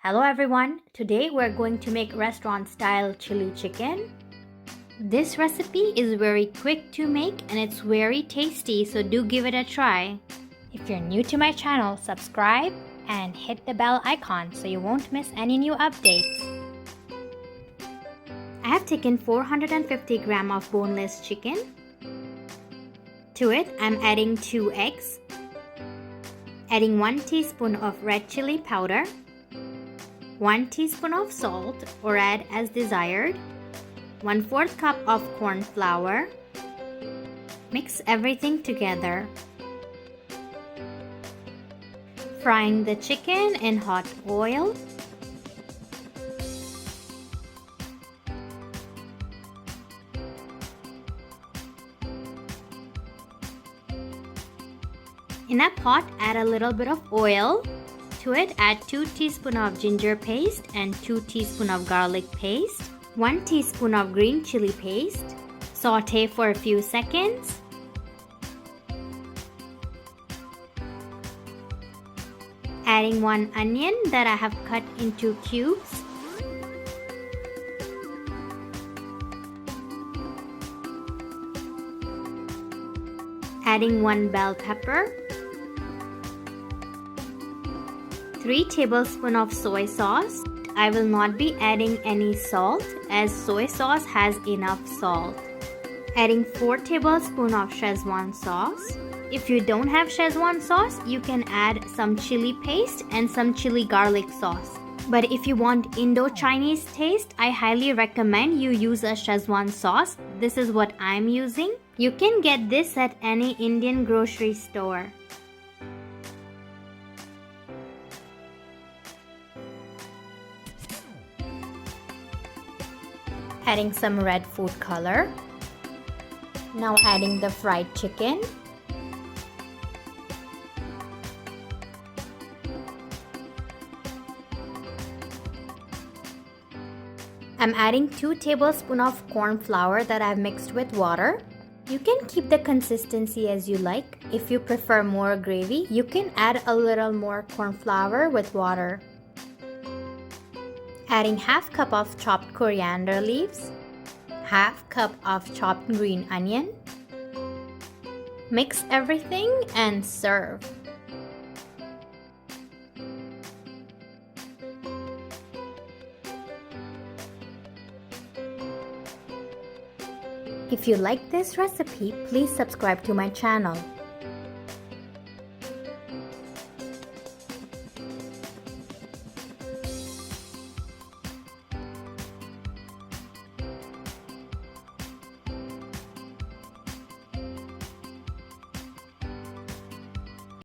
Hello everyone, today we're going to make restaurant style chili chicken. This recipe is very quick to make and it's very tasty, so do give it a try. If you're new to my channel, subscribe and hit the bell icon so you won't miss any new updates. I have taken 450 grams of boneless chicken. To it, I'm adding 2 eggs, adding 1 teaspoon of red chili powder, 1 teaspoon of salt or add as desired, 1/4 cup of corn flour. Mix everything together. Frying the chicken in hot oil. In a pot, add a little bit of oil. To it, add 2 teaspoons of ginger paste and 2 teaspoons of garlic paste, 1 teaspoon of green chili paste. Saute for a few seconds. Adding 1 onion that I have cut into cubes. Adding 1 bell pepper. 3 tablespoons of soy sauce. I will not be adding any salt as soy sauce has enough salt. Adding 4 tablespoons of schezwan sauce. If you don't have schezwan sauce, you can add some chili paste and some chili garlic sauce. But if you want Indo-Chinese taste, I highly recommend you use a schezwan sauce. This is what I'm using. You can get this at any Indian grocery store. Adding some red food color. Now adding the fried chicken. I'm adding 2 tablespoons of corn flour that I've mixed with water. You can keep the consistency as you like. If you prefer more gravy, you can add a little more corn flour with water. Adding half cup of chopped coriander leaves, half cup of chopped green onion. Mix everything and serve. If you like this recipe, please subscribe to my channel.